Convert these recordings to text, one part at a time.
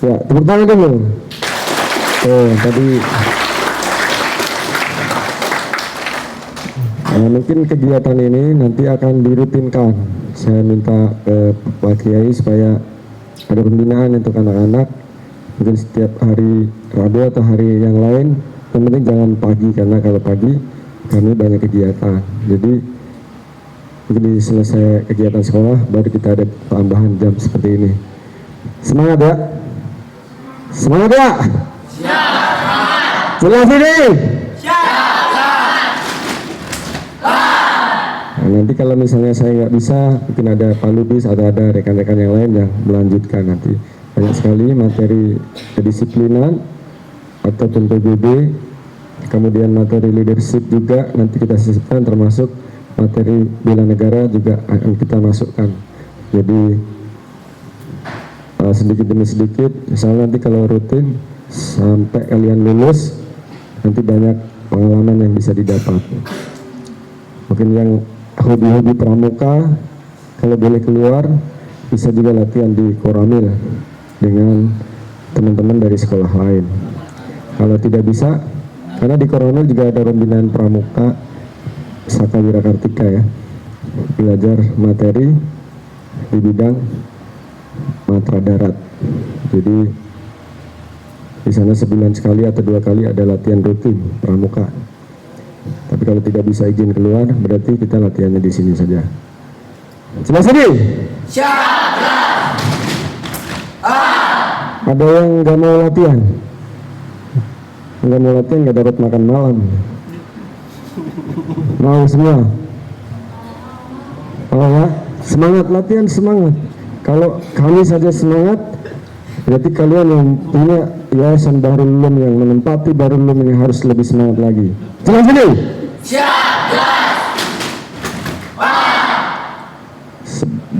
Ya, tepuk tangan dulu. Tadi mungkin kegiatan ini nanti akan dirutinkan. Saya minta ke Pak Kiai supaya ada pembinaan untuk anak-anak. Mungkin setiap hari Rabu atau hari yang lain. Yang penting jangan pagi, karena kalau pagi kami banyak kegiatan. Jadi mungkin selesai kegiatan sekolah baru kita ada tambahan jam seperti ini. Semangat ya! Semangat ya! Jelas ini! Nah, nanti kalau misalnya saya nggak bisa, mungkin ada Pak Lubis atau ada rekan-rekan yang lain yang melanjutkan nanti. Banyak sekali materi kedisiplinan ataupun PBB, kemudian materi leadership juga nanti kita sisipkan, termasuk materi bela negara juga akan kita masukkan. Jadi sedikit demi sedikit, misalnya nanti kalau rutin sampai kalian lulus, nanti banyak pengalaman yang bisa didapat. Mungkin yang hobi-hobi pramuka, kalau boleh keluar, bisa juga latihan di Koramil dengan teman-teman dari sekolah lain. Kalau tidak bisa, karena di Koramil juga ada pembinaan pramuka Saka Wirakartika ya, belajar materi di bidang matra darat. Jadi di sana sebulan sekali atau 2 kali ada latihan rutin pramuka. Tapi kalau tidak bisa izin keluar, berarti kita latihannya di sini saja. Jelas ini? Ada yang nggak mau latihan? Nggak mau latihan, nggak dapat makan malam. Mau semua? Oh ya, semangat latihan, semangat. Kalau kami saja semangat, berarti kalian yang punya Yayasan Bahrul Ulum yang menempati Bahrul Ulum ini harus lebih semangat lagi. Jelas ini?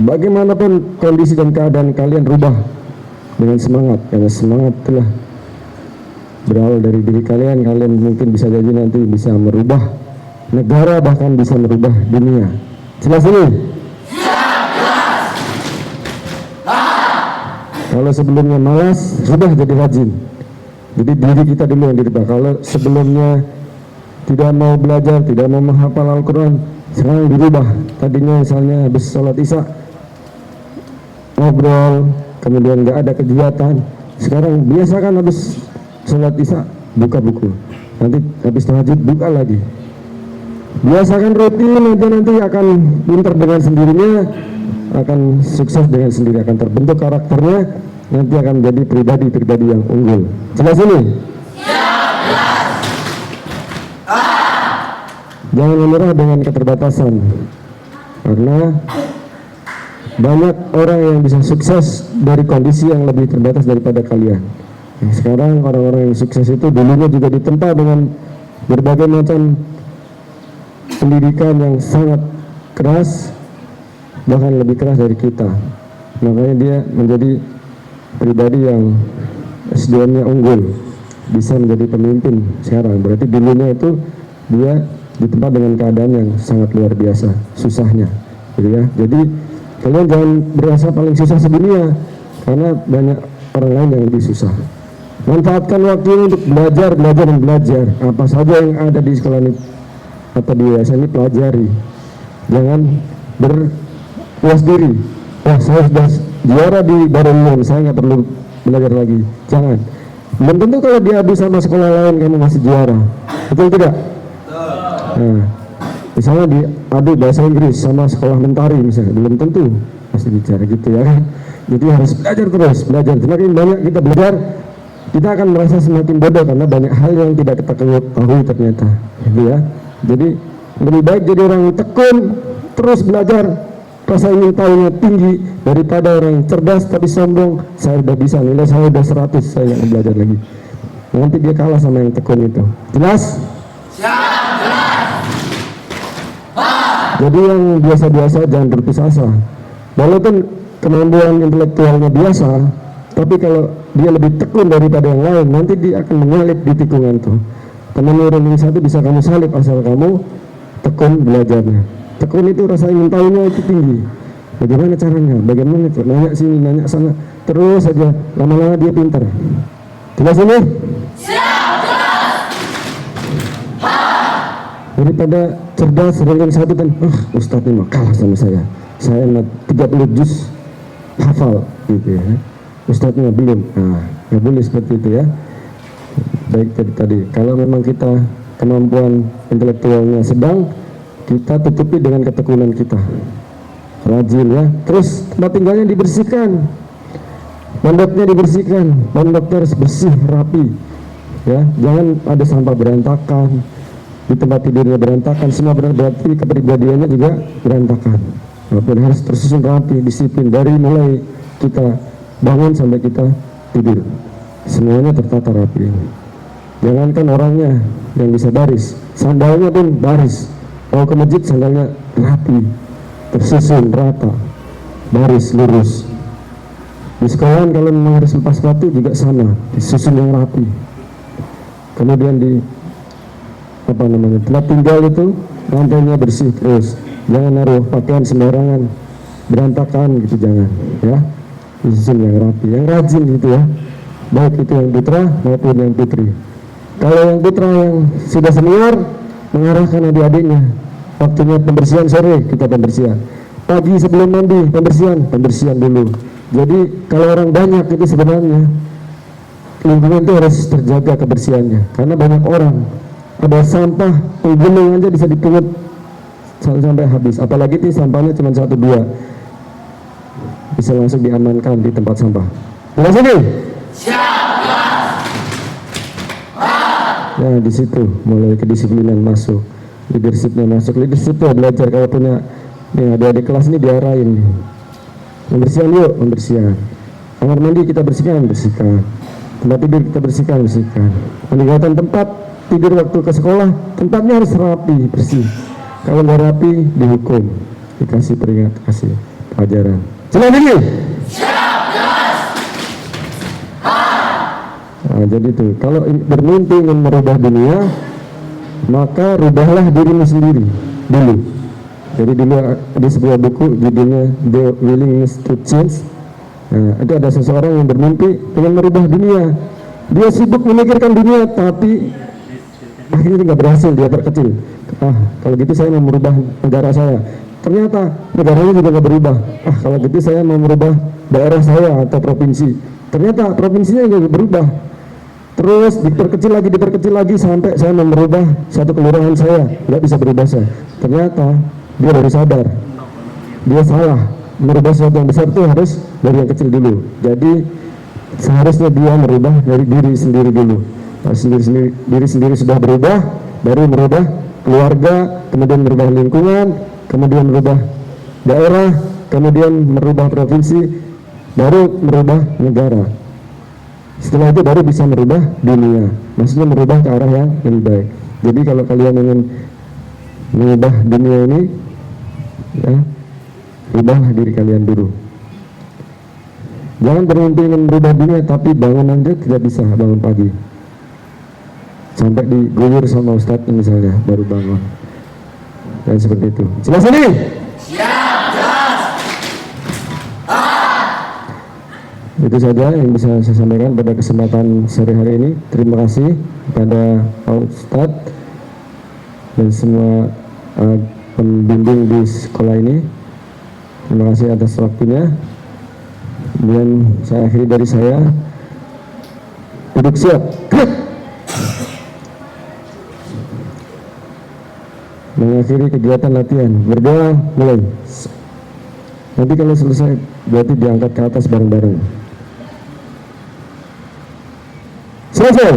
Bagaimanapun kondisi dan keadaan kalian, rubah dengan semangat, karena semangat telah berawal dari diri kalian. Kalian mungkin bisa jadi nanti bisa merubah negara, bahkan bisa merubah dunia. Jelas ini? Kalau sebelumnya malas, sudah jadi rajin. Jadi diri kita dulu yang dirubah. Kalau sebelumnya tidak mau belajar, tidak mau menghafal Al-Quran, sekarang dirubah. Tadinya misalnya habis sholat isya ngobrol, kemudian nggak ada kegiatan, sekarang biasakan habis sholat isya buka buku, nanti habis tahajud buka lagi. Biasakan rutin aja, nanti akan pintar dengan sendirinya, akan sukses dengan sendiri, akan terbentuk karakternya, nanti akan menjadi pribadi-pribadi yang unggul. Jelas ini? Jangan menyerah dengan keterbatasan, karena banyak orang yang bisa sukses dari kondisi yang lebih terbatas daripada kalian. Sekarang orang-orang yang sukses itu dulunya juga ditempa dengan berbagai macam pendidikan yang sangat keras, bahkan lebih keras dari kita. Makanya dia menjadi pribadi yang SDM-nya unggul, bisa menjadi pemimpin sekarang. Berarti dulunya itu dia ditempa dengan keadaan yang sangat luar biasa susahnya, gitu ya. Jadi kalian jangan berasa paling susah sedunia, karena banyak orang lain yang lebih susah. Manfaatkan waktu ini untuk belajar dan belajar. Apa saja yang ada di sekolah ini atau di yayasan ini pelajari. Jangan berpuas diri. Wah, saya sudah juara di Bahrul Ulum, saya nggak perlu belajar lagi. Jangan. Belum tentu kalau diadu sama sekolah lain kamu masih juara. Betul tidak? Nah, misalnya diadu bahasa Inggris sama sekolah Mentari misalnya, belum tentu pasti bicara gitu ya kan. Jadi harus belajar terus, belajar. Semakin banyak kita belajar, kita akan merasa semakin bodoh karena banyak hal yang tidak kita ketahui ternyata, gitu ya. Jadi lebih baik jadi orang yang tekun, terus belajar, rasa ingin tahunya tinggi, daripada orang yang cerdas tapi sombong. Saya udah bisa, nilai saya udah 100, saya nggak belajar lagi. Nanti dia kalah sama yang tekun itu. Jelas? Jadi yang biasa-biasa jangan berputus asa. Walaupun kemampuan intelektualnya biasa, tapi kalau dia lebih tekun daripada yang lain, nanti dia akan menyalip di tikungan itu. Teman ranking 1 bisa kamu salip asal kamu tekun belajarnya. Tekun itu rasa ingin tahunya itu tinggi. Bagaimana caranya? Bagaimana itu? Nanya sini, nanya sana, terus saja. Lama-lama dia pintar. Jelas ini? Daripada cerdas ranking 1 kan, Ustadz ini mah kalah sama saya. Saya mah 30 juz hafal gitu ya. Ustadznya belum. Nah, nggak boleh seperti itu ya. Baik tadi. Kalau memang kita kemampuan intelektualnya sedang, kita tutupi dengan ketekunan kita. Rajin ya. Terus tempat tinggalnya dibersihkan, pondoknya dibersihkan, pondoknya harus bersih, rapi ya. Jangan ada sampah berantakan, di tempat tidurnya berantakan, semua berarti kepribadiannya juga berantakan. Walaupun harus tersusun rapi, disiplin dari mulai kita bangun sampai kita tidur, semuanya tertata rapi. Jangankan orangnya yang bisa baris, sandalnya pun baris. Kalau ke masjid sandalnya rapi, tersusun rata, baris lurus. Di sekolahan kalau memang harus lepas sepatu juga sama, disusun yang rapi. Kemudian di tempat tinggal itu lantainya bersih terus, jangan naruh pakaian sembarangan, berantakan gitu, jangan ya. Disusun yang rapi, yang rajin gitu ya, baik itu yang putra maupun yang putri. Kalau yang putra yang sudah senior, mengarahkan adik-adiknya, waktunya pembersihan sore kita pembersihan, pagi sebelum mandi pembersihan dulu. Jadi kalau orang banyak itu sebenarnya lingkungan itu harus terjaga kebersihannya, karena banyak orang, ada sampah gunung aja bisa dipungut sampai habis, apalagi itu sampahnya cuma 1-2, bisa langsung diamankan di tempat sampah. Jelas ini? Ya, di situ mulai kedisiplinan masuk, leadershipnya masuk. Leadership itu belajar, kalau punya adik-adik kelas ini diarahin, pembersihan yuk, pembersihan kamar mandi kita bersihkan, tempat tidur kita bersihkan. Peningkatan tempat tidur waktu ke sekolah, tempatnya harus rapi, bersih. Kalau nggak rapi dihukum, dikasih peringatan, kasih pelajaran. Jelas ini? Nah, jadi itu, kalau bermimpi ingin merubah dunia, maka rubahlah dirimu sendiri dulu. Jadi dulu ada sebuah buku judulnya The Willingness to Change. Nah, itu ada seseorang yang bermimpi ingin merubah dunia. Dia sibuk memikirkan dunia, tapi akhirnya nggak berhasil, dia terkecil. Kalau gitu saya mau merubah negara saya. Ternyata negaranya juga nggak berubah. Kalau gitu saya mau merubah daerah saya atau provinsi. Ternyata provinsinya nggak berubah. Terus diperkecil lagi sampai saya mau merubah satu kelurahan saya, nggak bisa berubah saya. Ternyata dia baru sadar, dia salah. Merubah sesuatu yang besar itu harus dari yang kecil dulu. Jadi seharusnya dia merubah dari diri sendiri dulu. Diri sendiri sudah berubah, baru merubah keluarga, kemudian merubah lingkungan, kemudian merubah daerah, kemudian merubah provinsi, baru merubah negara. Setelah itu baru bisa merubah dunia, maksudnya merubah ke arah yang lebih baik. Jadi kalau kalian ingin mengubah dunia ini, ya, ubahlah diri kalian dulu. Jangan bermimpi ingin merubah dunia tapi bangun aja tidak bisa, bangun pagi sampai diguyur sama ustadz misalnya baru bangun, dan seperti itu. Jelas ini? Itu saja yang bisa saya sampaikan pada kesempatan sore hari ini. Terima kasih kepada Pak Ustadz dan semua pembimbing di sekolah ini. Terima kasih atas waktunya. Kemudian saya akhiri dari saya. Duduk siap. Mengakhiri kegiatan latihan. Berdoa mulai. Nanti kalau selesai berarti diangkat ke atas bareng-bareng. Selesai.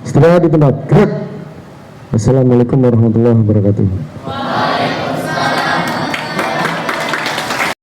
Istirahat di tempat. Gerak. Assalamualaikum warahmatullahi wabarakatuh.